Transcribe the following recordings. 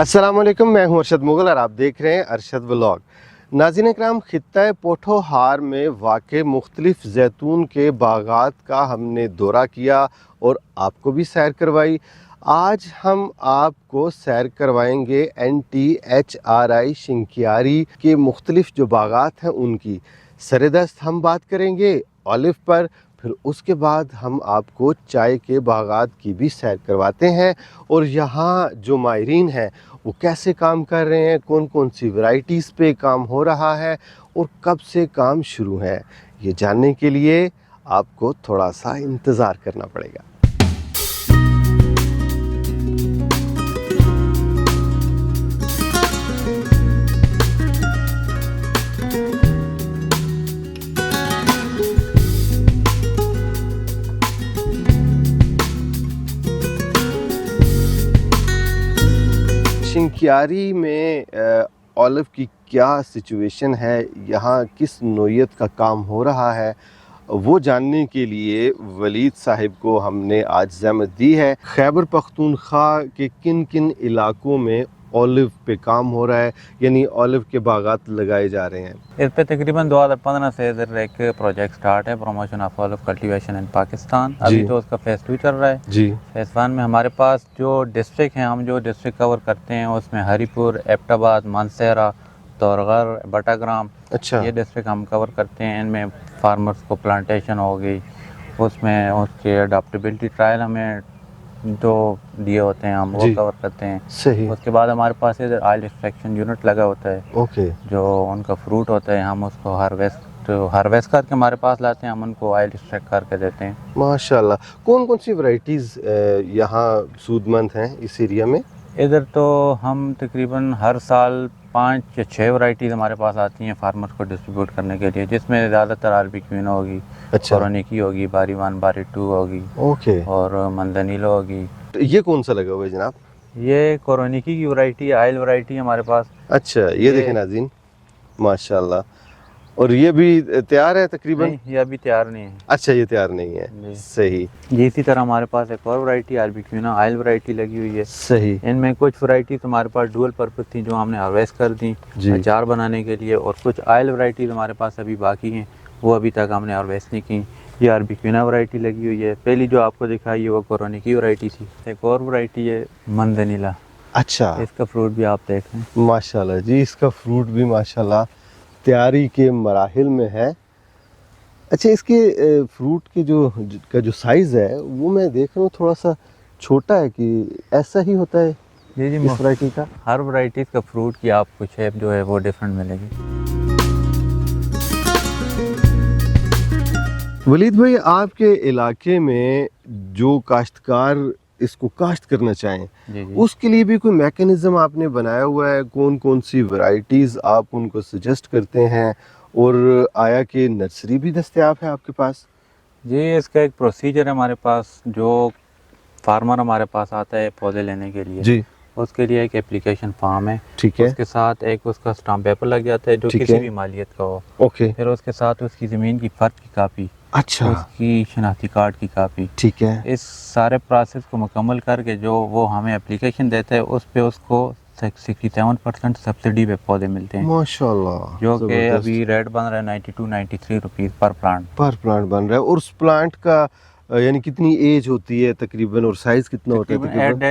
अस्सलाम वालेकुम, मैं हूं अरशद मुगल और आप देख रहे हैं अरशद व्लॉग। नाज़रीन इकराम, खित्ता पोठोहार में वाक़े मुख्तलिफ जैतून के बागात का हमने दौरा किया और आपको भी सैर करवाई। आज हम आपको सैर करवाएंगे NTHRI शिंक्यारी के मुख्तलिफ जो बागात हैं उनकी। सरदस्त हम बात करेंगे ऑलिव पर, फिर उसके बाद हम आपको चाय के बागात की भी सैर करवाते हैं और यहाँ जो माहिरीन हैं वो कैसे काम कर रहे हैं, कौन कौन सी वैरायटीज़ पे काम हो रहा है और कब से काम शुरू है, ये जानने के लिए आपको थोड़ा सा इंतज़ार करना पड़ेगा। शिंक्यारी में ऑलिव की क्या सिचुएशन है, यहाँ किस नोयत का काम हो रहा है, वो जानने के लिए वलीद साहिब को हमने आज ज़हमत दी है। खैबर पख्तूनख्वा के किन किन इलाकों में ऑलिव पे काम हो रहा है, यानी ऑलिव के बागात लगाए जा रहे हैं। इस पे तकरीबन 2015 से इधर एक प्रोजेक्ट स्टार्ट है, promotion of olive cultivation in Pakistan. अभी तो उसका फेज़ 2 चल रहा है जी। फेज़ 1 में हमारे पास जो डिस्ट्रिक्ट हैं, हम जो डिस्ट्रिक्ट कवर करते हैं उसमें हरीपुर, एबटाबाद, मानसहरा, तौरगर, बटाग्राम, अच्छा, ये डिस्ट्रिक्ट हम कवर करते हैं। इनमें फार्मर्स को प्लांटेशन हो गई, उसमें उसके अडॉप्टेबिलिटी ट्रायल हमें जो दिए होते हैं हम वो कवर करते हैं। सही। उसके बाद हमारे पास इधर ऑयल एक्सट्रैक्शन यूनिट लगा होता है। ओके। जो उनका फ्रूट होता है हम उसको हार्वेस्ट करके हमारे पास लाते हैं, हम उनको ऑयल एक्सट्रैक्ट करके देते हैं। माशाल्लाह। कौन कौन सी वैरायटीज़ यहाँ सूदमंद हैं इस एरिया में? इधर तो हम तकरीबन हर साल 5 या 6 वैरायटीज़ हमारे पास आती हैं फार्मर्स को डिस्ट्रीब्यूट करने के लिए, जिसमें ज़्यादातर आरबी क्वीन होगी, अच्छा, कोरोनिकी होगी, बारी 1 बारी 2 होगी, ओके, और मंदनीलो होगी। ये कौन सा लगा हुआ है जनाब? ये कोरोनिकी की वैरायटी, आयल वैरायटी हमारे पास। अच्छा, ये देखें नाज़रीन, माशाल्लाह। और ये भी तैयार है तकरीबन? ये अभी तैयार नहीं है। अच्छा, ये तैयार नहीं है। सही। ये इसी तरह हमारे पास एक और वैरायटी आरबी क्वीना आयल वैरायटी लगी हुई है। सही। इनमें कुछ वैरायटी हमारे पास डुअल पर्पस थी जो हमने हार्वेस्ट कर दी अचार बनाने के लिए, और कुछ आयल वैरायटीज हमारे पास अभी बाकी हैं, वो अभी तक हमने हार्वेस्ट नहीं की। ये आरबी क्वीना वैरायटी लगी हुई है। पहली जो आपको दिखाई है वो कोरोनी की वैरायटी थी। एक और वैरायटी है मंदनीला। अच्छा, इसका फ्रूट भी आप देख रहे हैं। माशाल्लाह जी, इसका फ्रूट भी माशाल्लाह तैयारी के मराहिल में है। अच्छा, इसके फ्रूट के जो साइज़ है वो मैं देख रहा हूँ थोड़ा सा छोटा है, कि ऐसा ही होता है? जी जी, इस वैरायटी का हर वैरायटी का फ्रूट की आपको शेप जो है वो डिफरेंट मिलेगी। वलीद भाई, आपके इलाके में जो काश्तकार इसको काश्त करना चाहें, जी जी, उसके लिए भी कोई मैकेनिज्म आपने बनाया हुआ है? कौन कौन सी वैरायटीज़ आप उनको सजेस्ट करते हैं, और आया कि नर्सरी भी दस्तयाब है आपके पास? जी, इसका एक प्रोसीजर है हमारे पास। जो फार्मर हमारे पास आता है पौधे लेने के लिए जी, उसके लिए एक एप्लीकेशन फॉर्म है, ठीक है, उसके साथ एक उसका स्टाम्प पेपर लग जाता है जो किसी भी मालियत का हो। ओके। फिर उसके साथ उसकी ज़मीन की फ़र्द की कापी, अच्छा, उसकी शनाख्ती कार्ड की कापी, ठीक है। इस सारे प्रोसेस को मुकम्मल करके जो वो हमें एप्लीकेशन देता है, उस पे उसको 67% सब्सिडी पे पौधे मिलते हैं। माशाल्लाह। जो कि अभी रेट बन रहा है 92-93 रुपीज़ पर प्लांट बन रहा है। और उस प्लांट का यानी कितनी एज होती है तकरीबन, और साइज कितना होता है तकरीबन?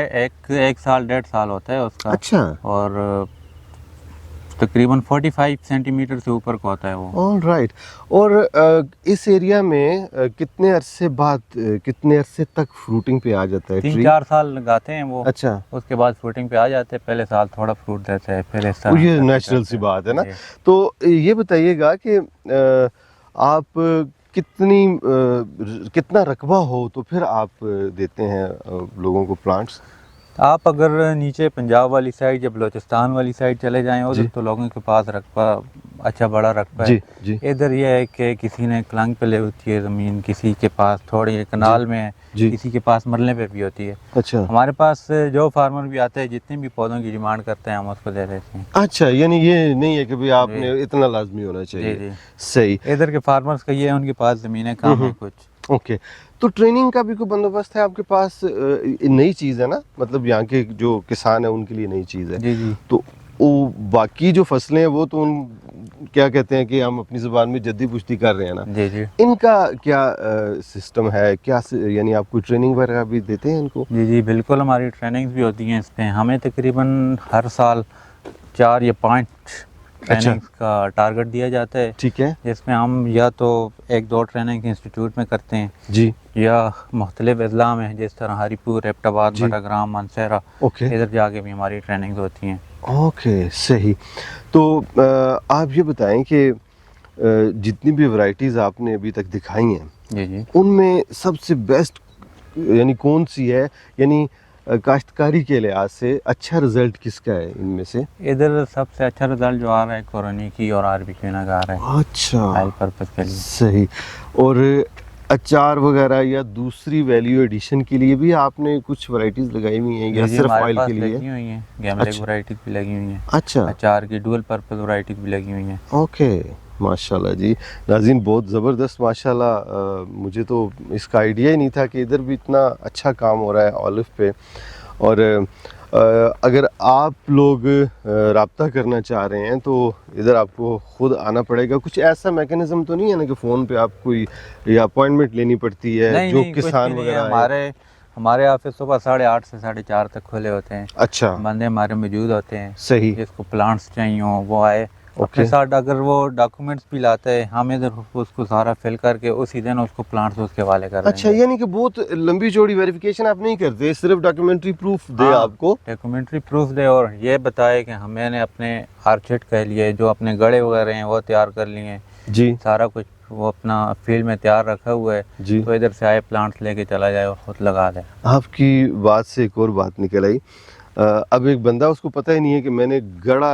एक साल 1.5 साल होता है उसका। अच्छा। और तकरीबन 45 सेंटीमीटर से ऊपर का होता है वो। All right. और इस एरिया में कितने अरसे तक फ्रूटिंग पे आ जाता है? 3-4 साल लगाते हैं वो। अच्छा। उसके बाद फ्रूटिंग पे आ जाते हैं। पहले साल थोड़ा फ्रूट देता है, पहले साल। ये नेचुरल सी बात है ना। तो ये बताइएगा कि आप कितना रकबा हो तो फिर आप देते हैं लोगों को प्लांट्स? आप अगर नीचे पंजाब वाली साइड या बलोचिस्तान वाली साइड चले जाएं, उधर तो लोगों के पास रकबा अच्छा बड़ा रकबा है। इधर ये है कि किसी ने क्लंग पे ले होती है ज़मीन, किसी के पास थोड़ी कनाल में है, किसी के पास मरने पे भी होती है। अच्छा। हमारे पास जो फार्मर भी आते हैं जितने भी पौधों की डिमांड करते हैं हम उसको दे देते हैं। अच्छा, यानी ये नहीं है कि भाई आपने इतना लाजमी होना चाहिए। जी जी, सही। इधर के फार्मर्स का ये है, उनके पास ज़मीनें कम है कुछ। ओके। तो ट्रेनिंग का भी कोई बंदोबस्त है आपके पास? नई चीज़ है ना, मतलब यहाँ के जो किसान है उनके लिए नई चीज़ है। जी जी। तो वो बाकी जो फसलें हैं वो तो उन क्या कहते हैं कि हम अपनी ज़ुबान में जद्दी पुश्ती कर रहे हैं ना, जी जी। इनका क्या सिस्टम है, क्या यानी आप कोई ट्रेनिंग वगैरह भी देते हैं इनको? जी जी बिल्कुल, हमारी ट्रेनिंग्स भी होती हैं इस पे। हमें तकरीबन हर साल 4 या 5 ट्रेनिंग्स का टारगेट दिया जाता है, ठीक है जिसमें हम या तो 1-2 ट्रेनिंग इंस्टीट्यूट में करते हैं जी। या मुख्तलिफ अजला में, जिस तरह हरीपुर, एबटाबाद, जी। बटाग्राम, मानसहरा, ओके इधर जाके भी हमारी ट्रेनिंग्स होती हैं। ओके सही। तो आप ये बताएं कि जितनी भी वैरायटीज़ आपने अभी तक दिखाई हैं जी जी। उनमें सबसे बेस्ट यानी कौन सी है, यानी काश्तकारी के लिहाज से अच्छा रिजल्ट किसका है इनमें से? इधर सबसे अच्छा रिजल्ट जो आ रहा है कोरोनी की और आरबी क्वीना का आ रहा है, अच्छा ऑयल पर्पज के लिए। सही। और अचार वगैरह या दूसरी वैल्यू एडिशन के लिए भी आपने कुछ वैरायटीज़ लगाई हुई हैं या जी, सिर्फ हमारे ऑयल पास के लिए? लगी हुई हैं, गैमलिक अच्छा। वैरायटीज भी लगी हुई हैं, अच्छा अचार की डुअल पर्पज वैरायटीज भी लगी हुई हैं। ओके माशाल्लाह जी। नाज़रीन बहुत ज़बरदस्त माशाल्लाह, मुझे तो इसका आइडिया ही नहीं था कि इधर भी इतना अच्छा काम हो रहा है ऑलिव पे। और अगर आप लोग रब्ता करना चाह रहे हैं तो इधर आपको खुद आना पड़ेगा। कुछ ऐसा मैकेनिज्म तो नहीं है ना कि फ़ोन पे आप कोई या अपॉइंटमेंट लेनी पड़ती है नहीं जो नहीं, कुछ किसान भी नहीं है। वगैरह हैं? हमारे ऑफिस सुबह 8:30 से 4:30 तक खुले होते हैं। अच्छा बंदे हमारे मौजूद होते हैं, सही जिसको प्लांट्स चाहिए हो वो आए अपने साथ। अगर वो डॉक्यूमेंट्स भी लाता है, हम इधर उसको सारा फिल करके उसी दिन उसको प्लांट्स उसके हवाले कर अच्छा, यानी कि बहुत लंबी चौड़ी वेरिफिकेशन आप नहीं करते, सिर्फ डॉक्यूमेंट्री प्रूफ दे आपको? डॉक्यूमेंट्री प्रूफ दे और ये बताए कि मैंने अपने आर्चिड कह लिए, जो अपने गड़े वगैरह हैं वो तैयार कर लिए हैं जी, सारा कुछ वो अपना फील्ड में तैयार रखा हुआ है जी। तो इधर से आए प्लांट्स लेके चला जाए और खुद लगा दे। आपकी बात से एक और बात निकल आई। अब एक बंदा, उसको पता ही नहीं है कि मैंने गड़ा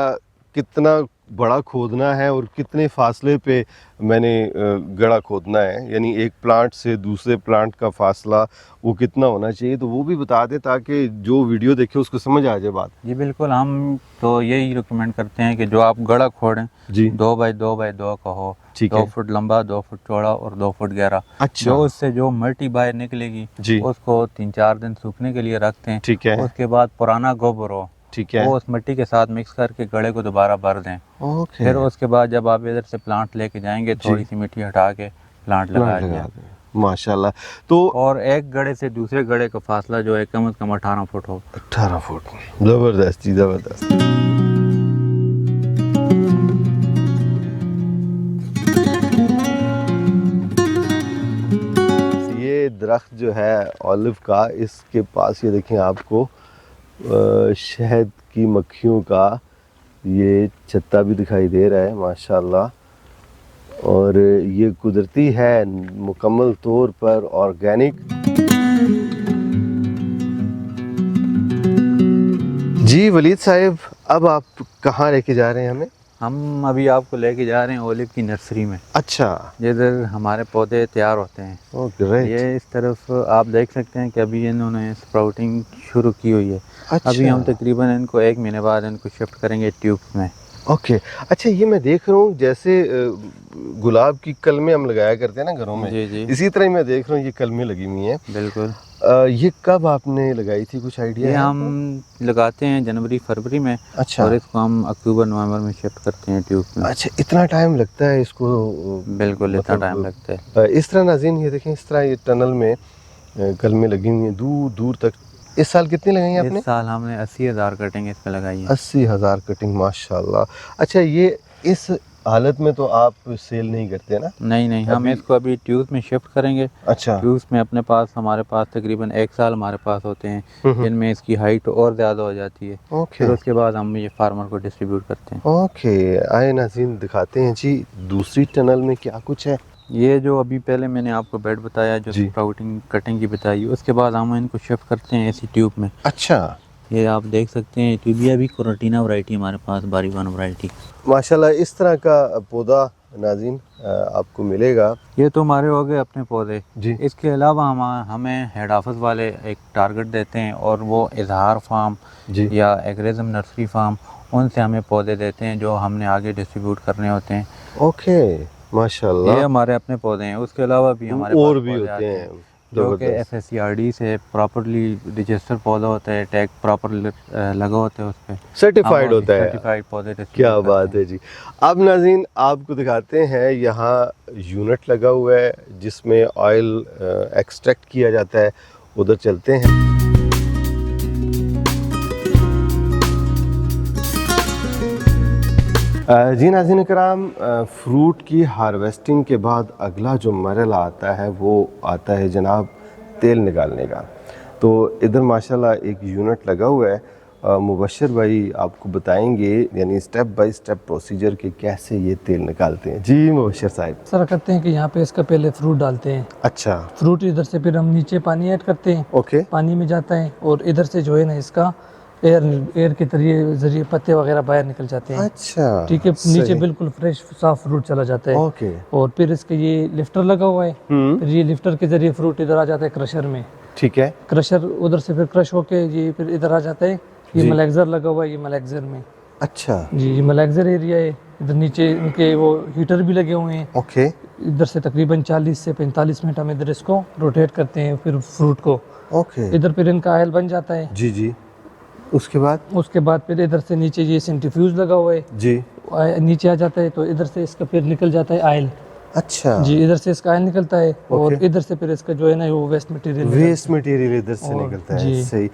कितना बड़ा खोदना है और कितने फासले पे मैंने गड़ा खोदना है, यानी एक प्लांट से दूसरे प्लांट का फासला वो कितना होना चाहिए, तो वो भी बता दे ताकि जो वीडियो देखे उसको समझ आ जाए बात। जी बिल्कुल, हम तो यही रिकमेंड करते हैं कि जो आप गड़ा खोदें जी 2x2x2 का हो, ठीक 2 है। फुट लंबा, 2 फुट चौड़ा और 2 फुट गहरा। अच्छा जो उससे जो मल्टी बाहर निकलेगी जी उसको 3-4 दिन सूखने के लिए रखते हैं। ठीक है उसके बाद पुराना गोबर हो ठीक है वो उस मिट्टी के साथ मिक्स करके गड़े को दोबारा भर दें। ओके। फिर उसके बाद जब आप इधर से प्लांट लेके जाएंगे थोड़ी सी मिट्टी हटा के प्लांट लगा दिया। माशाल्लाह। तो और एक गड़े से दूसरे गड़े का फासला जो है कम से कम 18 फुट हो। 18 फुट, ज़बरदस्त जी ज़बरदस्त। ये दरख्त जो है ऑलिव का, इसके पास ये देखें आपको शहद की मक्खियों का ये छत्ता भी दिखाई दे रहा है माशाल्लाह। और ये कुदरती है, मुकम्मल तौर पर ऑर्गेनिक। जी वलीद साहब, अब आप कहाँ लेके जा रहे हैं हमें? हम अभी आपको लेके जा रहे हैं ओलिव की नर्सरी में। अच्छा जिधर हमारे पौधे तैयार होते हैं। Oh great. ये इस तरफ आप देख सकते हैं कि अभी इन्होंने स्प्राउटिंग शुरू की हुई है। अच्छा। अभी हम तकरीबन इनको 1 महीने बाद इनको शिफ्ट करेंगे ट्यूब्स में। ओके अच्छा, ये मैं देख रहा हूँ जैसे गुलाब की कलमें हम लगाया करते हैं ना घरों में, जी जी इसी तरह ही मैं देख रहा हूँ ये कलमें लगी हुई हैं। बिल्कुल। ये कब आपने लगाई थी, कुछ आइडिया ये है हम लगाते हैं जनवरी फरवरी में। अच्छा। और इसको हम अक्टूबर नवंबर में शिफ्ट करते हैं ट्यूब में। अच्छा, इतना टाइम लगता है इसको? बिल्कुल इतना टाइम लगता है। इस तरह नाज़रीन ये देखें, इस तरह ये टनल में कलमें लगी हुई हैं दूर दूर तक। इस साल कितनी लगाई आपने? इस साल हमने 80,000 कटिंग इस पे लगाई है। 80,000 कटिंग माशाल्लाह। अच्छा, ये इस हालत में तो आप सेल नहीं करते ना? नहीं नहीं, हम इसको अभी ट्यूब्स में शिफ्ट करेंगे। अच्छा। ट्यूब्स में हमारे पास तकरीबन 1 साल हमारे पास होते हैं जिनमें इसकी हाइट और ज़्यादा हो जाती है। ओके। फिर उसके बाद हम ये फार्मर को डिस्ट्रीब्यूट करते हैं। ओके, आए नाज़रीन दिखाते हैं जी दूसरी टनल में क्या कुछ है। ये जो अभी पहले मैंने आपको बेड बताया जो जी। स्प्राउटिंग कटिंग की बताई, उसके बाद हम इनको शिफ्ट करते हैं ऐसी ट्यूब में। अच्छा ये आप देख सकते हैं ट्यूबिया भी कोरोटीना वैरायटी हमारे पास, बारीवान वैरायटी। माशाल्लाह, इस तरह का पौधा नाज़रीन आपको मिलेगा। ये तो हमारे हो गए अपने पौधे जी। इसके अलावा हमें हेड ऑफिस वाले एक टारगेट देते हैं और वो इजहार फार्म जी। या एग्रेजम नर्सरी फार्म, उनसे हमें पौधे देते हैं जो हमने आगे डिस्ट्रीब्यूट करने होते हैं। ओके ये माशाल्लाह। हमारे अपने पौधे हैं। उसके अलावा भी हमारे और पास भी पौधे होते आते हैं। जो कि FSCRD से प्रॉपरली रजिस्टर पौधा होता है, टैग प्रॉपर लगा होता है उस पे, सर्टिफाइड होता है। सर्टिफाइड पौधे क्या बात है जी। अब नाज़रीन आपको दिखाते हैं, यहाँ यूनिट लगा हुआ है जिसमें ऑयल एक्सट्रैक्ट किया जाता है, उधर चलते हैं। जी नाज़रीन कराम, फ्रूट की हार्वेस्टिंग के बाद अगला जो मरहला आता है वो आता है जनाब तेल निकालने का। तो इधर माशाल्लाह एक यूनिट लगा हुआ है। मुबशर भाई आपको बताएंगे यानी स्टेप बाय स्टेप प्रोसीजर के कैसे ये तेल निकालते हैं। जी मुबशर साहब। सर करते हैं कि यहाँ पे इसका पहले फ्रूट डालते हैं। अच्छा। फ्रूट इधर से फिर हम नीचे पानी ऐड करते हैं। ओके। पानी में जाता है और इधर से जो है ना इसका एयर के जरिए पत्ते वगैरह बाहर निकल जाते हैं। अच्छा। ठीक है, नीचे बिल्कुल फ्रेश साफ फ्रूट चला जाता है। ओके। और फिर इसके ये लिफ्टर लगा हुआ है, फिर ये लिफ्टर के जरिए फ्रूट इधर आ जाता है क्रशर में। ठीक है। क्रशर उधर से फिर क्रश होके ये फिर इधर आ जाता है। ये मलैक्सर लगा हुआ है, ये मलैक्सर में। अच्छा जी, ये मलैक्सर एरिया है। इधर नीचे इनके वो हीटर भी लगे हुए हैं। ओके। इधर से तकरीबन 40 से 45 मिनट हम इधर इसको रोटेट करते हैं फिर फ्रूट को। ओके। इधर फिर इनका ऑयल बन जाता है। जी जी। उसके बाद फिर इधर से नीचे ये सेंट्रीफ्यूज लगा हुआ है जी, नीचे आ जाता है, तो इधर से इसका फिर निकल जाता है ऑयल। अच्छा जी, इधर से इसका ऑयल निकलता है और इधर से फिर इसका जो है ना वो वेस्ट मटेरियल इधर से निकलता है। सही।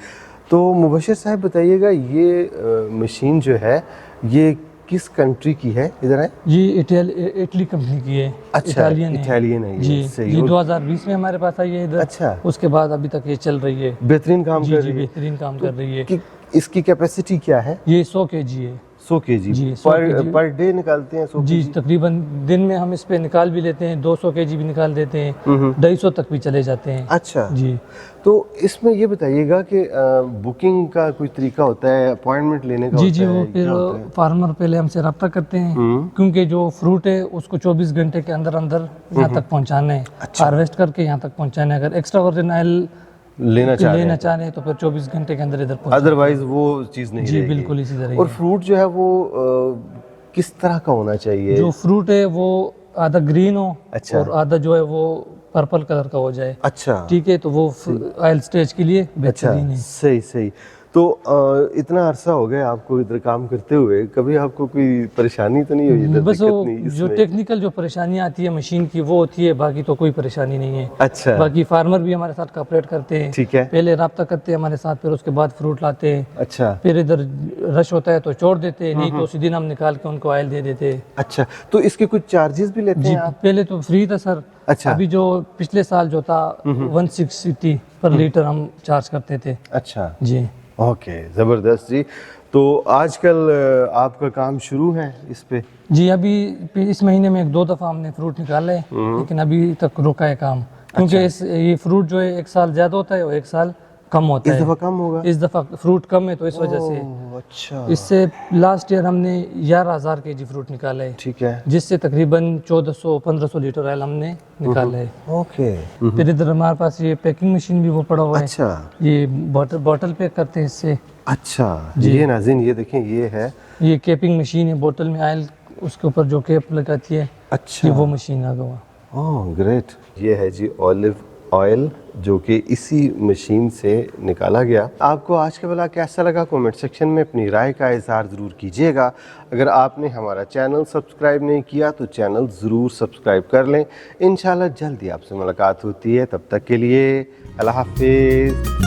तो मुबशर साहब बताइएगा, ये मशीन जो है ये किस कंट्री की है? इधर है जी, इटली कंपनी की है। अच्छा, इटालियन है जी। सही। ये 2020 में हमारे पास आई है इधर। अच्छा। उसके बाद अभी तक ये चल रही है, बेहतरीन काम कर रही है। बेहतरीन काम कर रही है। इसकी कैपेसिटी क्या है? ये 100 kg है। 100 kg जी, पर डे निकालते हैं 100 जी kg? तकरीबन दिन में हम इस पे निकाल भी लेते हैं, 200 kg भी निकाल देते हैं, 250 तक भी चले जाते हैं। अच्छा जी। तो इसमें ये बताइएगा कि बुकिंग का कोई तरीका होता है, अपॉइंटमेंट लेने का? जी वो फिर फार्मर पहले हमसे रब्ता करते हैं, क्योंकि जो फ्रूट है उसको 24 घंटे के अंदर अंदर यहाँ तक पहुँचाना है। हार्वेस्ट करके यहाँ तक पहुँचाना है। अगर एक्स्ट्रा वर्जिन ऑयल लेना चाह रहे हैं तो फिर 24 घंटे के अंदर इधर पहुंच, अदरवाइज वो चीज़ नहीं जी बिल्कुल इसी तरह। और फ्रूट जो है वो किस तरह का होना चाहिए? जो फ्रूट है वो आधा ग्रीन हो, अच्छा, और आधा जो है वो पर्पल कलर का हो जाए। अच्छा ठीक है, तो वो ऑयल स्टेज के लिए बेहतरीन है। सही सही। तो इतना अरसा हो गया आपको इधर काम करते हुए, कभी आपको कोई परेशानी तो नहीं हुई इधर? बस वो जो टेक्निकल जो परेशानियां आती है मशीन की वो होती है, बाकी तो कोई परेशानी नहीं है। अच्छा। बाकी फार्मर भी हमारे साथ कॉपरेट करते हैं। ठीक है। पहले राब्ता करते हैं हमारे साथ, फिर उसके बाद फ्रूट लाते हैं। अच्छा। फिर इधर रश होता है तो छोड़ देते हैं, नहीं तो उसी दिन हम निकाल के उनको ऑयल दे देते हैं। अच्छा, तो इसके कुछ चार्जेस भी लेते हैं आप? पहले तो फ्री था सर। अच्छा। अभी जो पिछले साल जो था 160 पर लीटर हम चार्ज करते थे। अच्छा जी। ओके, ज़बरदस्त जी। तो आजकल आपका काम शुरू है इस पे? जी, अभी इस महीने में 1-2 दफ़ा हमने फ्रूट निकाले, लेकिन अभी तक रुका है काम, क्योंकि ये फ्रूट जो है 1 साल ज़्यादा होता है और 1 साल कम होता है। इस दफ़ा कम होगा? इस दफ़ा फ्रूट कम है तो इस वजह से। अच्छा। इससे लास्ट ईयर हमने 11,000 kg फ्रूट निकाला है। ठीक है। जिससे तकरीबन 1400-1500 लीटर ऑयल हमने निकाला है। ओके। फिर इधर हमारे पास ये पैकिंग मशीन भी वो पड़ा हुआ है। अच्छा। ये बॉटल पैक करते हैं इससे। अच्छा। ये नाज़रीन ये देखें, ये है, ये कैपिंग मशीन है, बोतल में ऑयल उसके ऊपर जो कैप लगाती है। अच्छा। ये वो मशीन लगा हुआ। Oh great. ये है जी ऑलिव ऑयल जो कि इसी मशीन से निकाला गया। आपको आज का वाला कैसा लगा? कमेंट सेक्शन में अपनी राय का इज़हार ज़रूर कीजिएगा। अगर आपने हमारा चैनल सब्सक्राइब नहीं किया तो चैनल ज़रूर सब्सक्राइब कर लें। इंशाल्लाह जल्दी आपसे मुलाकात होती है, तब तक के लिए अल्लाह हाफिज़।